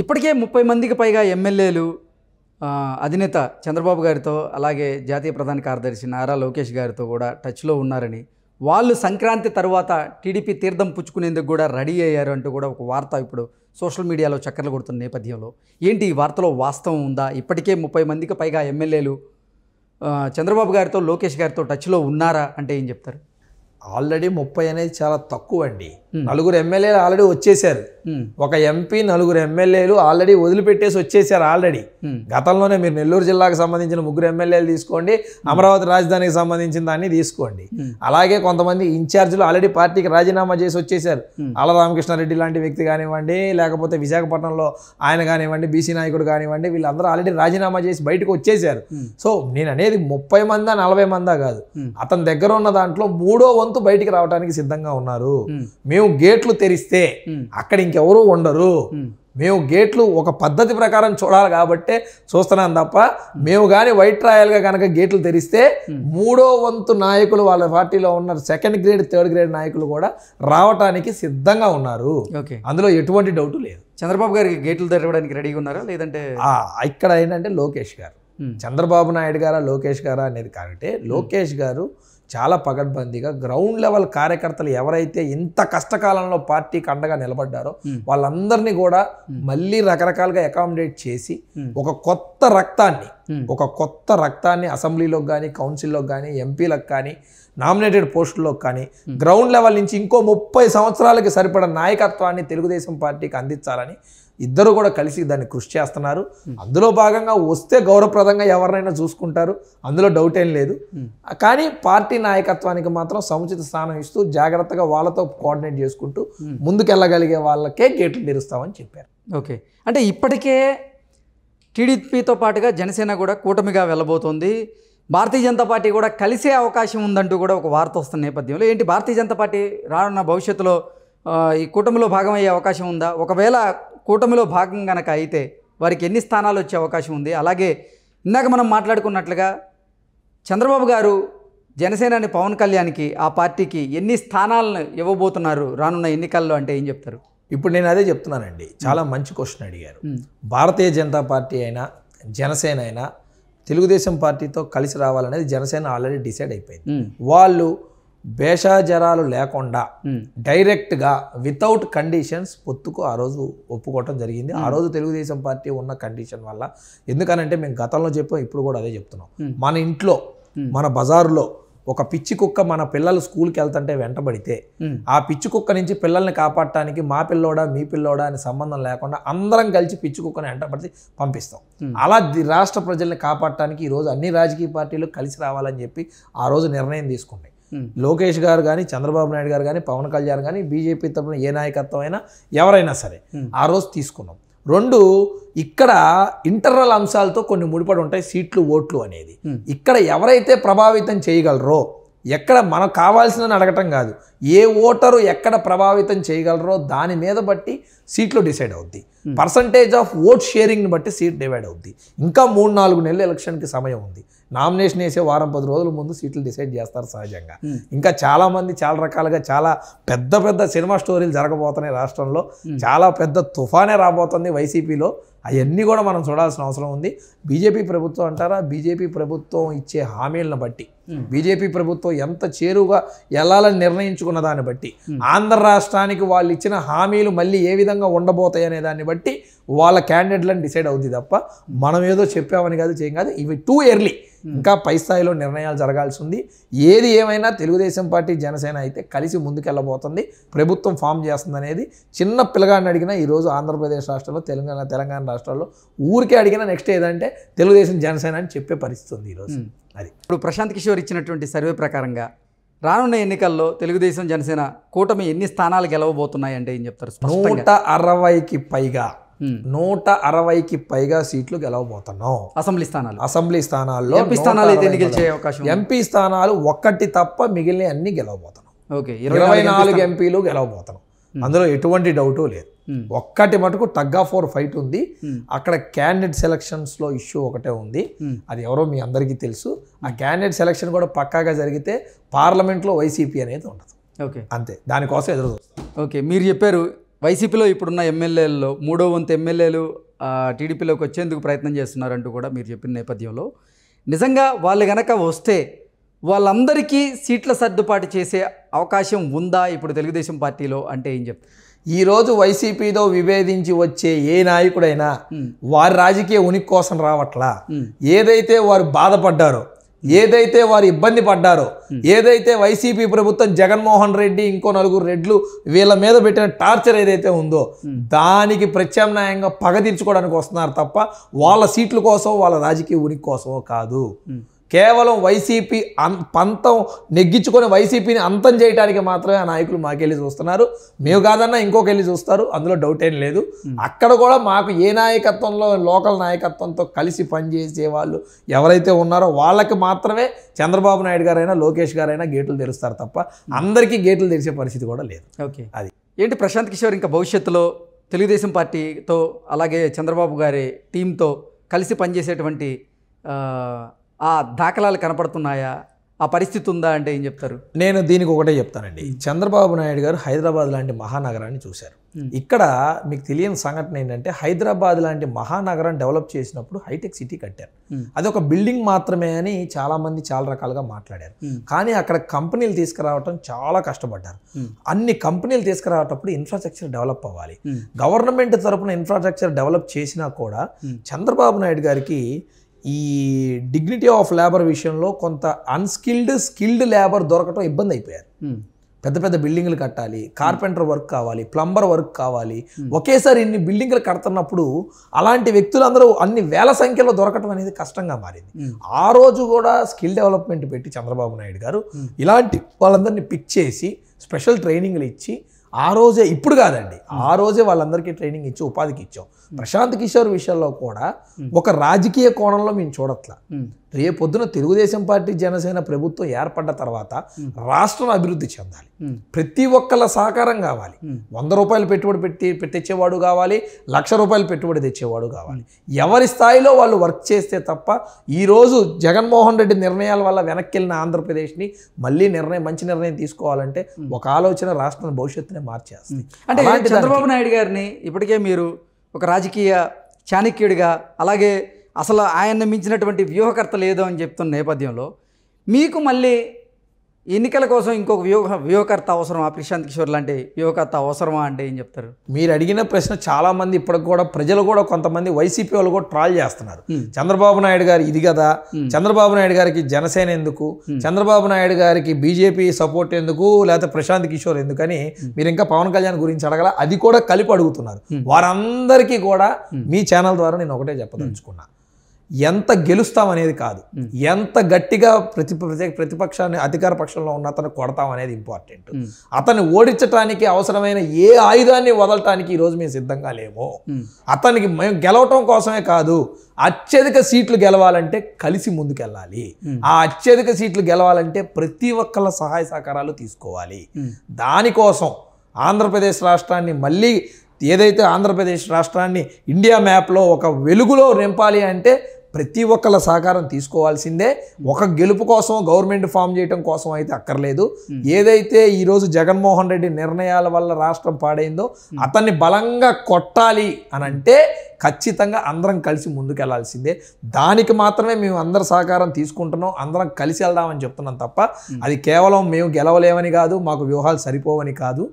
ఇప్పటికే 30 మందికి పైగా ఎమ్మెల్యేలు అధినేత చంద్రబాబు గారితో అలాగే జాతీయ ప్రధాన కార్యదర్శి నారా లోకేష్ గారితో కూడా టచ్లో ఉన్నారని, వాళ్ళు సంక్రాంతి తర్వాత టీడీపీ తీర్థం పుచ్చుకునేందుకు కూడా రెడీ అయ్యారు అంటూ కూడా ఒక వార్త ఇప్పుడు సోషల్ మీడియాలో చక్కర్లు కొడుతున్న నేపథ్యంలో ఏంటి ఈ వార్తలో వాస్తవం ఉందా? ఇప్పటికే 30 మందికి పైగా ఎమ్మెల్యేలు చంద్రబాబు గారితో లోకేష్ గారితో టచ్లో ఉన్నారా అంటే ఏం చెప్తారు? ఆల్రెడీ 30 అనేది చాలా తక్కువ అండి. 4 ఎమ్మెల్యేలు ఆల్రెడీ వచ్చేసారు. ఒక ఎంపీ 4 ఎమ్మెల్యేలు ఆల్రెడీ వదిలిపెట్టేసి వచ్చేసారు ఆల్రెడీ. గతంలోనే మీరు నెల్లూరు జిల్లాకు సంబంధించిన 3 ఎమ్మెల్యేలు తీసుకోండి, అమరావతి రాజధానికి సంబంధించిన దాన్ని తీసుకోండి. అలాగే కొంతమంది ఇన్ఛార్జీలు ఆల్రెడీ పార్టీకి రాజీనామా చేసి వచ్చేసారు. ఆళ్ళ రామకృష్ణారెడ్డి లాంటి వ్యక్తి కానివ్వండి, లేకపోతే విశాఖపట్నంలో ఆయన కానివ్వండి, బీసీ నాయకుడు కానివ్వండి, వీళ్ళందరూ ఆల్రెడీ రాజీనామా చేసి బయటకు వచ్చేసారు. సో నేను అనేది 30 మందా 40 మందా కాదు, అతని దగ్గర ఉన్న దాంట్లో 3వ వంతు బయటికి రావడానికి సిద్ధంగా ఉన్నారు. మేము గేట్లు తెరిస్తే అక్కడ ఇంకెవరూ ఉండరు, మేము గేట్లు ఒక పద్ధతి ప్రకారం చూడాలి కాబట్టే చూస్తున్నాం తప్ప, మేము కానీ వైట్ రాయల్గా కనుక గేట్లు తెరిస్తే 3వ వంతు నాయకులు వాళ్ళ పార్టీలో ఉన్న 2nd గ్రేడ్ 3rd గ్రేడ్ నాయకులు కూడా రావటానికి సిద్ధంగా ఉన్నారు. అందులో ఎటువంటి డౌట్ లేదు. చంద్రబాబు గారికి గేట్లు తెరవడానికి రెడీగా ఉన్నారా లేదంటే? ఇక్కడ ఏంటంటే లోకేష్ గారు, చంద్రబాబు నాయుడు గారా లోకేష్ గారా అనేది కాబట్టి, లోకేష్ గారు చాలా పకడ్బందీగా గ్రౌండ్ లెవెల్ కార్యకర్తలు ఎవరైతే ఇంత కష్టకాలంలో పార్టీకి అండగా నిలబడ్డారో వాళ్ళందరినీ కూడా మళ్ళీ రకరకాలుగా అకామిడేట్ చేసి ఒక కొత్త రక్తాన్ని అసెంబ్లీలోకి కానీ, కౌన్సిల్లోకి కానీ, ఎంపీలకు కానీ, నామినేటెడ్ పోస్టుల్లోకి కానీ గ్రౌండ్ లెవెల్ నుంచి ఇంకో 30 సంవత్సరాలకి సరిపడ నాయకత్వాన్ని తెలుగుదేశం పార్టీకి అందించాలని ఇద్దరు కూడా కలిసి దాన్ని కృషి చేస్తున్నారు. అందులో భాగంగా వస్తే గౌరవప్రదంగా ఎవరినైనా చూసుకుంటారు, అందులో డౌట్ ఏం లేదు. కానీ పార్టీ నాయకత్వానికి మాత్రం సముచిత స్థానం ఇస్తూ జాగ్రత్తగా వాళ్ళతో కోఆర్డినేట్ చేసుకుంటూ ముందుకెళ్ళగలిగే వాళ్ళకే గేట్లు తెరుస్తామని చెప్పారు. ఓకే, అంటే ఇప్పటికే టీడీపీతో పాటుగా జనసేన కూడా కూటమిగా వెళ్ళబోతోంది, భారతీయ జనతా పార్టీ కూడా కలిసే అవకాశం ఉందంటూ కూడా ఒక వార్త వస్తున్న నేపథ్యంలో ఏంటి భారతీయ జనతా పార్టీ రానున్న భవిష్యత్తులో ఈ కూటమిలో భాగమయ్యే అవకాశం ఉందా? ఒకవేళ కూటమిలో భాగం కనుక అయితే వారికి ఎన్ని స్థానాలు వచ్చే అవకాశం ఉంది? అలాగే ఇందాక మనం మాట్లాడుకున్నట్లుగా చంద్రబాబు గారు జనసేనాని పవన్ కళ్యాణ్కి ఆ పార్టీకి ఎన్ని స్థానాలను ఇవ్వబోతున్నారు రానున్న ఎన్నికల్లో అంటే ఏం చెప్తారు? ఇప్పుడు నేను అదే చెప్తున్నానండి, చాలా మంచి క్వశ్చన్ అడిగారు. భారతీయ జనతా పార్టీ అయినా జనసేన అయినా తెలుగుదేశం పార్టీతో కలిసి రావాలనేది జనసేన ఆల్రెడీ డిసైడ్ అయిపోయింది. వాళ్ళు భేషాజరాలు లేకుండా డైరెక్ట్గా వితౌట్ కండిషన్స్ పొత్తుకు ఆ రోజు ఒప్పుకోవటం జరిగింది. ఆ రోజు తెలుగుదేశం పార్టీ ఉన్న కండిషన్ వల్ల, ఎందుకనంటే మేము గతంలో చెప్పాం, ఇప్పుడు కూడా అదే చెప్తున్నాం, మన ఇంట్లో మన బజారులో ఒక పిచ్చి కుక్క మన పిల్లలు స్కూల్కి వెళ్తుంటే వెంటబడితే ఆ పిచ్చి కుక్క నుంచి పిల్లల్ని కాపాడటానికి మా పిల్లోడా మీ పిల్లోడా అని సంబంధం లేకుండా అందరం కలిసి పిచ్చి కుక్కని వెంటబడి పంపిస్తాం. అలా రాష్ట్ర ప్రజల్ని కాపాడటానికి ఈరోజు అన్ని రాజకీయ పార్టీలు కలిసి రావాలని చెప్పి ఆ రోజు నిర్ణయం తీసుకున్నాయి. లోకేష్ గారు కానీ, చంద్రబాబు నాయుడు గారు కానీ, పవన్ కళ్యాణ్ కానీ, బీజేపీ తరపున ఏ నాయకత్వం అయినా ఎవరైనా సరే ఆ రోజు తీసుకున్నాం. 2 ఇక్కడ ఇంటర్నల్ అంశాలతో కొన్ని ముడిపడి ఉంటాయి, సీట్లు ఓట్లు అనేది. ఇక్కడ ఎవరైతే ప్రభావితం చేయగలరో, ఎక్కడ మనకు కావాల్సిన అడగటం కాదు, ఏ ఓటరు ఎక్కడ ప్రభావితం చేయగలరో దాని మీద బట్టి సీట్లు డిసైడ్ అవుద్ది. పర్సంటేజ్ ఆఫ్ ఓట్ షేరింగ్ని బట్టి సీట్ డివైడ్ అవుద్ది. ఇంకా 3-4 నెలలు ఎలక్షన్కి సమయం ఉంది. నామినేషన్ వేసే వారం 10 రోజుల ముందు సీట్లు డిసైడ్ చేస్తారు సహజంగా. ఇంకా చాలామంది చాలా రకాలుగా చాలా పెద్ద సినిమా స్టోరీలు జరగబోతున్నాయి రాష్ట్రంలో. చాలా పెద్ద తుఫానే రాబోతుంది వైసీపీలో. అవన్నీ కూడా మనం చూడాల్సిన అవసరం ఉంది. బీజేపీ ప్రభుత్వం అంటారా, బీజేపీ ప్రభుత్వం ఇచ్చే హామీలను బట్టి, బీజేపీ ప్రభుత్వం ఎంత చేరువుగా వెళ్ళాలని నిర్ణయించుకున్న దాన్ని బట్టి, ఆంధ్ర రాష్ట్రానికి వాళ్ళు ఇచ్చిన హామీలు మళ్ళీ ఏ విధంగా ఉండబోతాయి అనే దాన్ని బట్టి వాళ్ళ క్యాండిడేట్లను డిసైడ్ అవుద్ది తప్ప మనం ఏదో చెప్పామని కాదు, చేయం కాదు. ఇవి టూ ఎర్లీ, ఇంకా పై స్థాయిలో నిర్ణయాలు జరగాల్సి ఉంది. ఏది ఏమైనా తెలుగుదేశం పార్టీ జనసేన అయితే కలిసి ముందుకెళ్ళబోతుంది, ప్రభుత్వం ఫామ్ చేస్తుంది అనేది చిన్న పిల్లగాడిని అడిగినా ఈరోజు ఆంధ్రప్రదేశ్ రాష్ట్రంలో, తెలంగాణ రాష్ట్రాల్లో ఊరికే అడిగినా నెక్స్ట్ ఏదంటే తెలుగుదేశం జనసేన అని చెప్పే పరిస్థితి ఉంది ఈరోజు. అది ఇప్పుడు ప్రశాంత్ కిషోర్ ఇచ్చినటువంటి సర్వే ప్రకారంగా రానున్న ఎన్నికల్లో తెలుగుదేశం జనసేన కూటమి ఎన్ని స్థానాలు గెలవబోతున్నాయి అంటే ఏం చెప్తారు? 160కి పైగా 160కి పైగా సీట్లు గెలవబోతున్నాం. అసెంబ్లీ స్థానాల్లో ఎంపీ స్థానాలు 1 తప్ప మిగిలిన అన్ని గెలవబోతున్నాం. 24 ఎంపీలు గెలవబోతున్నాం, అందులో ఎటువంటి డౌటు లేదు. ఒక్కటి మటుకు టగ్ ఆఫ్ వార్ ఫైట్ ఉంది. అక్కడ క్యాండిడేట్ సెలక్షన్స్లో ఇష్యూ ఒకటే ఉంది, అది ఎవరో మీ అందరికీ తెలుసు. ఆ క్యాండిడేట్ సెలక్షన్ కూడా పక్కాగా జరిగితే పార్లమెంట్లో వైసీపీ అనేది ఉండదు. అంతే, దానికోసం ఎదురు చూస్తాం. ఓకే, మీరు చెప్పారు వైసీపీలో ఇప్పుడున్న ఎమ్మెల్యేలలో 3వ వంతు ఎమ్మెల్యేలు టీడీపీలోకి వచ్చేందుకు ప్రయత్నం చేస్తున్నారంటూ కూడా మీరు చెప్పిన నేపథ్యంలో నిజంగా వాళ్ళు గనక వస్తే వాళ్ళందరికీ సీట్ల సర్దుబాటు చేసే అవకాశం ఉందా ఇప్పుడు తెలుగుదేశం పార్టీలో అంటే ఏం చెప్తారు? ఈరోజు వైసీపీతో విభేదించి వచ్చే ఏ నాయకుడైనా వారి రాజకీయ ఉనికి కోసం రావట్లా. ఏదైతే వారు బాధపడ్డారో, ఏదైతే వారు ఇబ్బంది పడ్డారో, ఏదైతే వైసీపీ ప్రభుత్వం జగన్మోహన్ రెడ్డి ఇంకో 4 రెడ్లు వీళ్ళ మీద పెట్టిన టార్చర్ ఏదైతే ఉందో దానికి ప్రత్యామ్నాయంగా పగ తీర్చుకోవడానికి వస్తున్నారు తప్ప వాళ్ళ సీట్ల కోసం, వాళ్ళ రాజకీయ ఉనికి కోసమో కాదు. కేవలం వైసీపీ పంతం నెగ్గించుకొని వైసీపీని అంతం చేయడానికి మాత్రమే ఆ నాయకులు మాకెళ్ళి చూస్తున్నారు. మేము కాదన్నా ఇంకొకెళ్ళి చూస్తారు, అందులో డౌట్ ఏం లేదు. అక్కడ కూడా మాకు ఏ నాయకత్వంలో లోకల్ నాయకత్వంతో కలిసి పనిచేసే వాళ్ళు ఎవరైతే ఉన్నారో వాళ్ళకి మాత్రమే చంద్రబాబు నాయుడు గారైనా లోకేష్ గారైనా గేట్లు తెరుస్తారు తప్ప అందరికీ గేట్లు తెరిచే పరిస్థితి కూడా లేదు. ఓకే, అది ఏంటి ప్రశాంత్ కిషోర్ ఇంకా భవిష్యత్తులో తెలుగుదేశం పార్టీతో అలాగే చంద్రబాబు గారి టీంతో కలిసి పనిచేసేటువంటి ఆ దాఖలాలు కనపడుతున్నాయా? ఆ పరిస్థితి ఉందా అంటే ఏం చెప్తారు? నేను దీనికి ఒకటే చెప్తానండి. చంద్రబాబు నాయుడు గారు హైదరాబాద్ లాంటి మహానగరాన్ని చూశారు. ఇక్కడ మీకు తెలియని సంఘటన ఏంటంటే హైదరాబాద్ లాంటి మహానగరాన్ని డెవలప్ చేసినప్పుడు హైటెక్ సిటీ కట్టారు. అది ఒక బిల్డింగ్ మాత్రమే అని చాలామంది చాలా రకాలుగా మాట్లాడారు. కానీ అక్కడ కంపెనీలు తీసుకురావటం చాలా కష్టపడ్డారు. అన్ని కంపెనీలు తీసుకురావటప్పుడు ఇన్ఫ్రాస్ట్రక్చర్ డెవలప్ అవ్వాలి. గవర్నమెంట్ తరపున ఇన్ఫ్రాస్ట్రక్చర్ డెవలప్ చేసినా కూడా చంద్రబాబు నాయుడు గారికి ఈ డిగ్నిటీ ఆఫ్ లేబర్ విషయంలో కొంత స్కిల్డ్ లేబర్ దొరకటం ఇబ్బంది అయిపోయారు. పెద్ద పెద్ద బిల్డింగ్లు కట్టాలి, కార్పెంటర్ వర్క్ కావాలి, ప్లంబర్ వర్క్ కావాలి. ఒకేసారి ఇన్ని బిల్డింగ్లు కడుతున్నప్పుడు అలాంటి వ్యక్తులందరూ అన్ని వేల సంఖ్యలో దొరకటం అనేది కష్టంగా మారింది. ఆ రోజు కూడా స్కిల్ డెవలప్మెంట్ పెట్టి చంద్రబాబు నాయుడు గారు ఇలాంటి వాళ్ళందరినీ పిక్ చేసి స్పెషల్ ట్రైనింగ్లు ఇచ్చి ఆ రోజే, ఇప్పుడు కాదండి, ఆ రోజే వాళ్ళందరికీ ట్రైనింగ్ ఇచ్చి ఉపాధికి ఇచ్చాం. ప్రశాంత్ కిషోర్ విషయంలో కూడా ఒక రాజకీయ కోణంలో మేము చూడట్లా. రేపొద్దున తెలుగుదేశం పార్టీ జనసేన ప్రభుత్వం ఏర్పడ్డ తర్వాత రాష్ట్రం అభివృద్ధి చెందాలి, ప్రతి ఒక్కళ్ళ సహకారం కావాలి. 100 రూపాయలు పెట్టుబడి తెచ్చేవాడు కావాలి, 1,00,000 రూపాయలు పెట్టుబడి తెచ్చేవాడు కావాలి. ఎవరి స్థాయిలో వాళ్ళు వర్క్ చేస్తే తప్ప ఈరోజు జగన్మోహన్ రెడ్డి నిర్ణయాల వల్ల వెనక్కి వెళ్ళిన ఆంధ్రప్రదేశ్ని మళ్ళీ మంచి నిర్ణయం తీసుకోవాలంటే ఒక ఆలోచన రాష్ట్రం భవిష్యత్తునే మార్చేస్తుంది. అంటే చంద్రబాబు నాయుడు గారిని ఇప్పటికే మీరు ఒక రాజకీయ చాణక్యుడిగా, అలాగే అసలు ఆయన్ని మించినటువంటి వ్యూహకర్త లేదు అని చెప్తున్న నేపథ్యంలో మీకు మళ్ళీ ఎన్నికల కోసం ఇంకొక వ్యూహకర్త అవసరమా? ప్రశాంత్ కిషోర్ లాంటి వ్యూహకర్త అవసరమా అంటే ఏం చెప్తారు? మీరు అడిగిన ప్రశ్న చాలామంది ఇప్పటికి కూడా ప్రజలు కూడా కొంతమంది వైసీపీ వాళ్ళు కూడా ట్రాల్ చేస్తున్నారు. చంద్రబాబు నాయుడు గారు ఇది కదా, చంద్రబాబు నాయుడు గారికి జనసేన ఎందుకు, చంద్రబాబు నాయుడు గారికి బీజేపీ సపోర్ట్ ఎందుకు, లేకపోతే ప్రశాంత్ కిషోర్ ఎందుకని మీరు ఇంకా పవన్ కళ్యాణ్ గురించి అడగల, అది కూడా కలిపి అడుగుతున్నారు. వారందరికీ కూడా మీ ఛానల్ ద్వారా నేను ఒకటే చెప్పదలుచుకున్నా, ఎంత గెలుస్తామనేది కాదు, ఎంత గట్టిగా ప్రతిపక్షాన్ని అధికార పక్షంలో ఉన్న అతను కొడతాం అనేది ఇంపార్టెంట్. అతన్ని ఓడించడానికి అవసరమైన ఏ ఆయుధాన్ని వదలటానికి ఈరోజు మేము సిద్ధంగా లేము. అతనికి మేము గెలవటం కోసమే కాదు, అత్యధిక సీట్లు గెలవాలంటే కలిసి ముందుకెళ్ళాలి. ఆ అత్యధిక సీట్లు గెలవాలంటే ప్రతి ఒక్కళ్ళ సహాయ సహకారాలు తీసుకోవాలి. దానికోసం ఆంధ్రప్రదేశ్ రాష్ట్రాన్ని మళ్ళీ ఏదైతే ఆంధ్రప్రదేశ్ రాష్ట్రాన్ని ఇండియా మ్యాప్లో ఒక వెలుగులో నింపాలి అంటే ప్రతి ఒక్కళ్ళ సహకారం తీసుకోవాల్సిందే. ఒక గెలుపు కోసం గవర్నమెంట్ ఫామ్ చేయడం కోసం అయితే అక్కర్లేదు. ఏదైతే ఈరోజు జగన్మోహన్ రెడ్డి నిర్ణయాల వల్ల రాష్ట్రం పాడైందో అతన్ని బలంగా కొట్టాలి అని అంటే ఖచ్చితంగా అందరం కలిసి ముందుకెళ్లాల్సిందే. దానికి మాత్రమే మేము అందరి సహకారం తీసుకుంటున్నాం, అందరం కలిసి వెళ్దామని చెప్తున్నాం తప్ప అది కేవలం మేము గెలవలేమని కాదు, మాకు వ్యూహాలు సరిపోవని కాదు.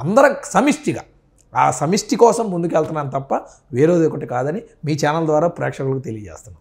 అందరం సమిష్టిగా ఆ సమిష్టి కోసం ముందుకెళ్తున్నాను తప్ప వేరేది ఒకటి కాదని మీ ఛానల్ ద్వారా ప్రేక్షకులకు తెలియజేస్తున్నాం.